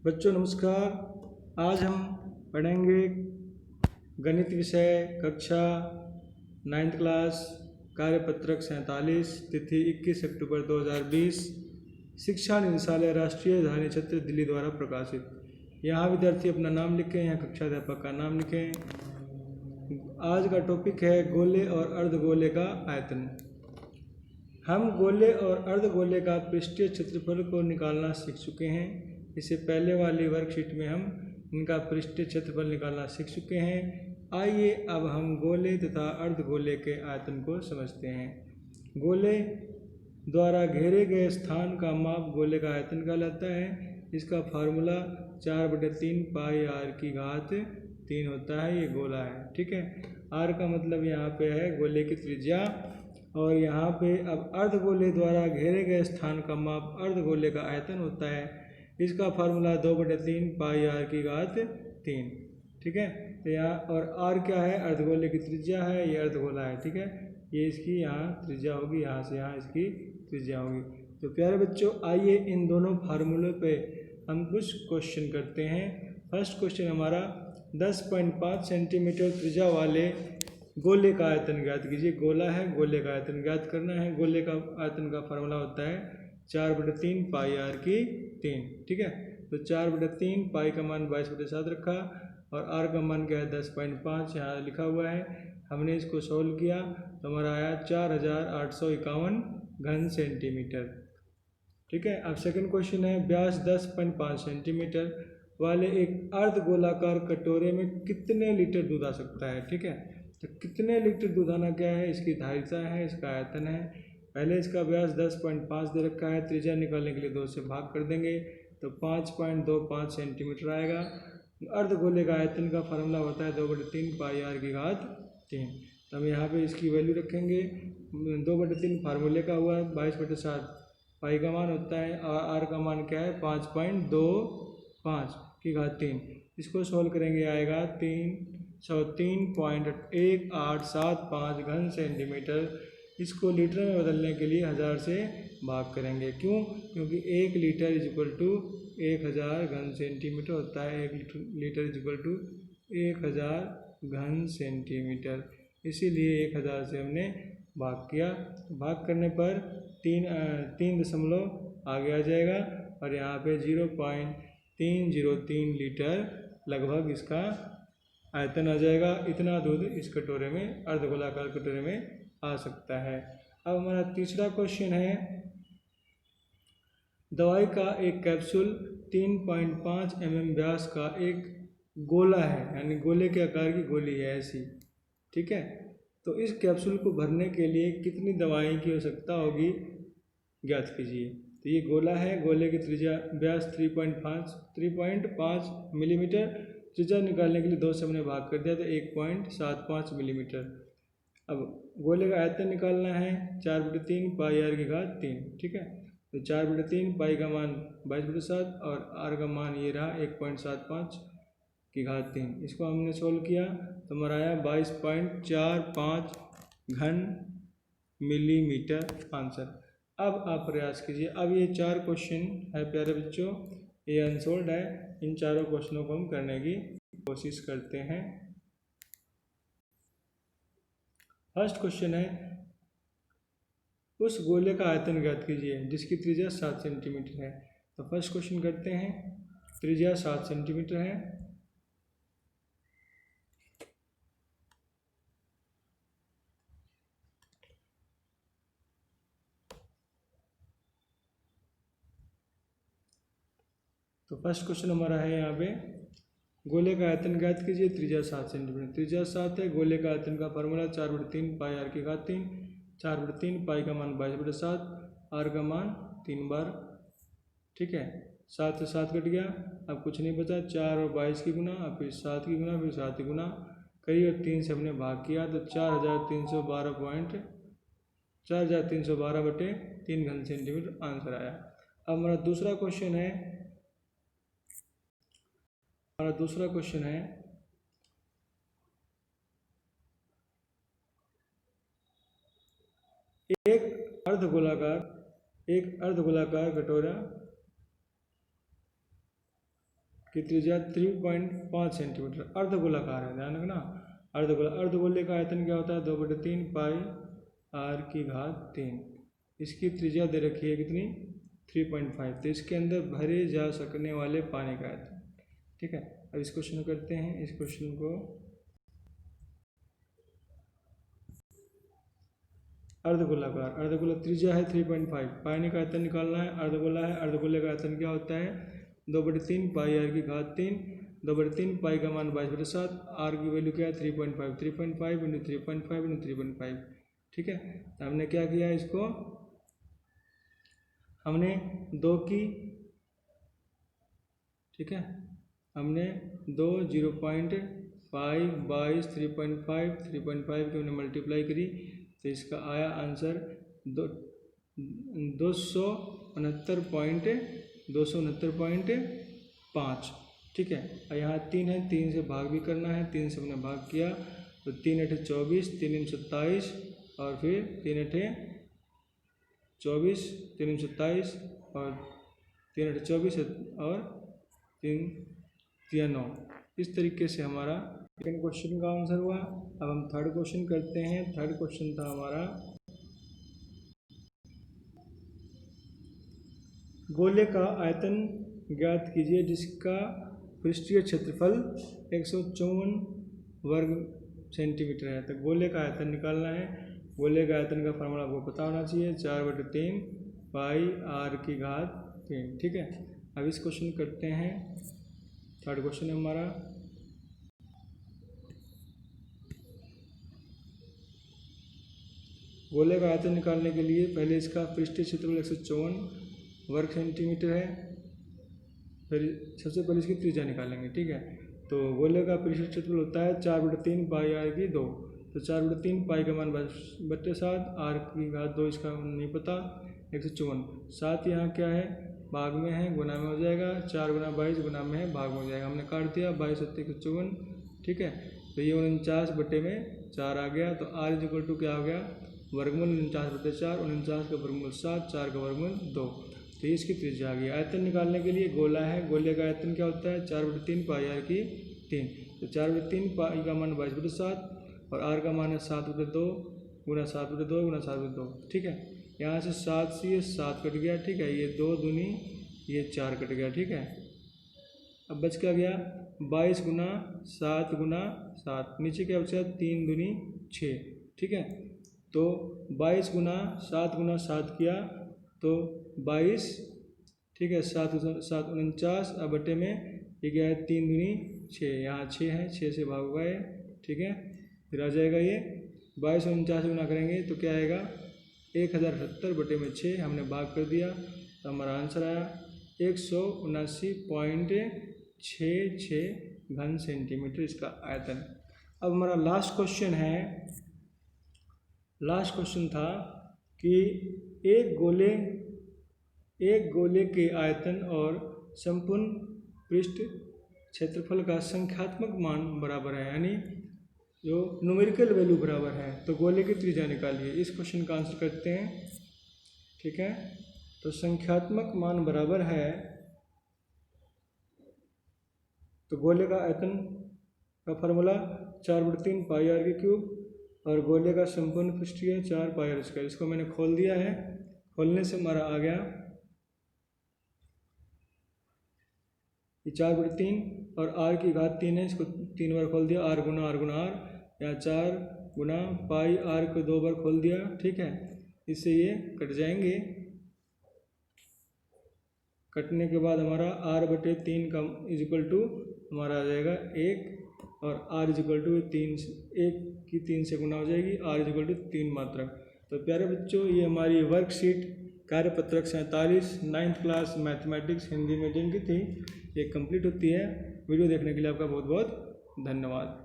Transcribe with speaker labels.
Speaker 1: बच्चों नमस्कार। आज हम पढ़ेंगे गणित विषय कक्षा 9th क्लास कार्यपत्रक 47 तिथि 21 अक्टूबर 2020 शिक्षा निदेशालय राष्ट्रीय राजधानी क्षेत्र दिल्ली द्वारा प्रकाशित। यहाँ विद्यार्थी अपना नाम लिखें, यहाँ कक्षा अध्यापक का नाम लिखें। आज का टॉपिक है गोले और अर्धगोले का आयतन। हम गोले और अर्धगोले का पृष्ठीय क्षेत्रफल को निकालना सीख चुके हैं। इससे पहले वाली वर्कशीट में हम इनका पृष्ठीय क्षेत्रफल निकालना सीख चुके हैं। आइए अब हम गोले तथा अर्धगोले के आयतन को समझते हैं। गोले द्वारा घेरे गए स्थान का माप गोले का आयतन कहलाता है। इसका फार्मूला 4/3 पाई r की घात 3 होता है। ये गोला है, ठीक है। r का मतलब यहाँ पे है गोले की त्रिज्या, और यहाँ पे अब अर्धगोले द्वारा घेरे गए स्थान का माप अर्धगोले का आयतन होता है। इसका फार्मूला 2/3 पाई r की घात 3, ठीक है। तो यहाँ और r क्या है, अर्धगोले की त्रिज्या है, ये अर्धगोला है, ठीक है। ये इसकी यहाँ त्रिज्या होगी, यहाँ से यहाँ इसकी त्रिज्या होगी। तो प्यारे बच्चों, आइए इन दोनों फार्मूलों पे हम कुछ क्वेश्चन करते हैं। फर्स्ट क्वेश्चन हमारा 10.5 सेंटीमीटर त्रिज्या वाले गोले का आयतन ज्ञात कीजिए। गोला है, गोले का आयतन ज्ञात करना है। गोले का आयतन का फार्मूला होता है 4/3 पाई r की 3, ठीक है। तो 4/3 पाई का मान 22/7 रखा और r का मान क्या है 10.5 यहाँ लिखा हुआ है। हमने इसको सोल्व किया तो हमारा आया 4851 घन सेंटीमीटर, ठीक है। अब सेकंड क्वेश्चन है व्यास 10.5 सेंटीमीटर वाले एक अर्धगोलाकार कटोरे में कितने लीटर दूध आ सकता है, ठीक है। तो कितने लीटर दूध आना क्या है, इसकी धारिता है, इसका आयतन है। पहले इसका व्यास 10.5 दे रखा है, त्रिज्या निकालने के लिए 2 से भाग कर देंगे तो 5.25 सेंटीमीटर आएगा। अर्धगोले का आयतन का फार्मूला होता है 2/3 पाई r की घात 3। तो हम यहाँ पे इसकी वैल्यू रखेंगे। 2/3 फार्मूले का हुआ 22/7, पाई का मान होता है और r का मान क्या है 5.25 की घात 3। इसको सोल्व करेंगे आएगा 303.1875 घन सेंटीमीटर। इसको लीटर में बदलने के लिए 1000 से भाग करेंगे। क्यों? क्योंकि 1 लीटर इज इक्वल टू 1000 घन सेंटीमीटर होता है। 1 लीटर इज इक्वल टू 1000 घन सेंटीमीटर, इसीलिए 1000 से हमने भाग किया। भाग करने पर 3 दशमलव आगे आ जाएगा और यहाँ पे 0.303 लीटर लगभग इसका आयतन आ जाएगा। इतना दूध इस कटोरे में, अर्धगोलाकार कटोरे में आ सकता है। अब हमारा तीसरा क्वेश्चन है दवाई का एक कैप्सूल 3.5 mm व्यास का एक गोला है, यानी गोले के आकार की गोली है ऐसी, ठीक है। तो इस कैप्सूल को भरने के लिए कितनी दवाई की आवश्यकता होगी ज्ञात कीजिए। तो ये गोला है, गोले की त्रिज्या व्यास 3.5 मिलीमीटर, त्रिज्या निकालने के लिए 2 से हमने भाग कर दिया तो 1.75 मिलीमीटर। अब गोले का आयतन निकालना है 4/3 पाई r की घात 3, ठीक है। तो 4/3 पाई का मान 22/7 और r का मान ये रहा 1.75 की घात 3। इसको हमने सोल्व किया तो हमारा आया 22.45 घन मिलीमीटर आंसर। अब आप प्रयास कीजिए। अब ये 4 क्वेश्चन है प्यारे बच्चों, ये अनसोल्ड है। इन चारों क्वेश्चनों को हम करने की कोशिश करते हैं। फर्स्ट क्वेश्चन है उस गोले का आयतन ज्ञात कीजिए जिसकी त्रिज्या 7 सेंटीमीटर है। तो फर्स्ट क्वेश्चन करते हैं। त्रिज्या 7 सेंटीमीटर है, तो फर्स्ट क्वेश्चन हमारा है यहाँ पे गोले का आयतन ज्ञात कीजिए, त्रिज्या 7 सेंटीमीटर। त्रिज्या 7 है, गोले का आयतन का फार्मूला 4/3 पाई r की घात 3। 4/3 पाई का मान 22/7, r का मान 3 बार, ठीक है। 7 से 7 कट गया, अब कुछ नहीं बचा। 4 और 22 की गुना, अब फिर 7 की गुना, फिर 7 की गुना करी और 3 से हमने भाग किया तो 4312/3 घन सेंटीमीटर आंसर आया। अब हमारा दूसरा क्वेश्चन है एक अर्धगोलाकार कटोरा की त्रिज्या 3.5 सेंटीमीटर, अर्धगोलाकार है, ध्यान रखना अर्धगोले का आयतन क्या होता है 2/3 पाई r की घात 3। इसकी त्रिज्या दे रखी है कितनी 3.5, तो इसके अंदर भरे जा सकने वाले पानी का आयतन। ठीक है, अब इस क्वेश्चन को करते हैं। इस क्वेश्चन को अर्धगोला त्रिज्या है 3.5, पानी का आयतन निकालना है, अर्धगोला है, अर्धगोले का आयतन क्या होता है 2/3 पाई r की घात 3, 2/3 पाई का मान 22/7, r की वैल्यू क्या है 3.5, 3.5 इंटू 3.5 इंटू 3.5। ठीक है, तो हमने क्या किया इसको, हमने 2 की, ठीक है, हमने 2 0.5 22 3.5 की हमने मल्टीप्लाई करी, तो इसका आया आंसर 269.5। ठीक है, और यहाँ 3 है, 3 से भाग भी करना है, 3 से हमने भाग किया तो 3 × 8 = 24, 3 × 27 और फिर 3 × 8 = 24, 3 × 27 और 3 × 8 = 24 और 3 × 3 = 9। इस तरीके से हमारा सेकंड क्वेश्चन का आंसर हुआ। अब हम थर्ड क्वेश्चन करते हैं। थर्ड क्वेश्चन था हमारा, गोले का आयतन ज्ञात कीजिए जिसका पृष्ठीय क्षेत्रफल 154 वर्ग सेंटीमीटर है। तो गोले का आयतन निकालना है। गोले का आयतन का फॉर्मूला आपको पता होना चाहिए, 4/3 पाई r की घात 3। ठीक है, अब इस क्वेश्चन करते हैं। थर्ड क्वेश्चन है हमारा, गोले का आयतन निकालने के लिए पहले इसका पृष्ठीय क्षेत्रफल 154 वर्ग सेंटीमीटर है, फिर सबसे पहले इसकी त्रिज्या निकालेंगे। ठीक है, तो गोले का पृष्ठीय क्षेत्रफल होता है 4/3 पाई r की 2, तो 4/3 पाई का मान 22/7, r की घात 2 इसका नहीं पता, 154। 7 यहाँ क्या है भाग में है, गुना में हो जाएगा, 4 × 22 गुना में है, भाग में हो जाएगा, हमने काट दिया, 22 × 7 = 154। ठीक है, तो ये 49/4 आ गया, तो r = क्या हो गया वर्गमूल 49/4, 49 का वर्गमूल 7, 4 का वर्गमूल 2, तो ये इसकी त्रिज्या आ गई। आयतन निकालने के लिए गोला है, गोले का आयतन क्या होता है 4/3 पाई r की 3, तो 4/3 पाई का मान 22/7 और r का मान है 7/2 गुना 7/2 गुना 7/2। ठीक है, यहाँ से 7 से ये 7 कट गया। ठीक है, ये 2 दूनी ये 4 कट गया। ठीक है, अब बच क्या गया 22 गुना 7 गुना 7, नीचे क्या बचा 3 दूनी 6। ठीक है, तो 22 गुना 7 किया तो 22। ठीक है, 7 49, अब बटे में ये क्या है 3 दूनी 6, यहाँ 6 है, 6 से भाग हुआ है। ठीक है, फिर आ जाएगा ये 22 49 गुना करेंगे तो क्या आएगा 1078/6, हमने भाग कर दिया तो हमारा आंसर आया 179.66 घन सेंटीमीटर इसका आयतन। अब हमारा लास्ट क्वेश्चन है। लास्ट क्वेश्चन था कि एक गोले के आयतन और संपूर्ण पृष्ठ क्षेत्रफल का संख्यात्मक मान बराबर है, यानी जो न्यूमेरिकल वैल्यू बराबर है, तो गोले की त्रिज्या निकालिए। इस क्वेश्चन का आंसर करते हैं। ठीक है, तो संख्यात्मक मान बराबर है, तो गोले का आयतन का फार्मूला 4/3 पाई r की क्यूब और गोले का संपूर्ण पृष्ठीय 4 पाई r स्क्वायर। इसको मैंने खोल दिया है, खोलने से हमारा आ गया ये 4/3 और r की घात 3 है, इसको 3 बार खोल दिया, r गुना r, या 4 गुना पाई r को 2 बार खोल दिया। ठीक है, इससे ये कट जाएंगे, कटने के बाद हमारा r/3 का = हमारा आ जाएगा 1 और r = 3, 1 की 3 से गुना हो जाएगी, r = 3 मात्रक। तो प्यारे बच्चों, ये हमारी वर्कशीट कार्यपत्रक 47 9th class mathematics Hindi medium की थी, ये कंप्लीट होती है। वीडियो देखने के लिए आपका बहुत बहुत धन्यवाद।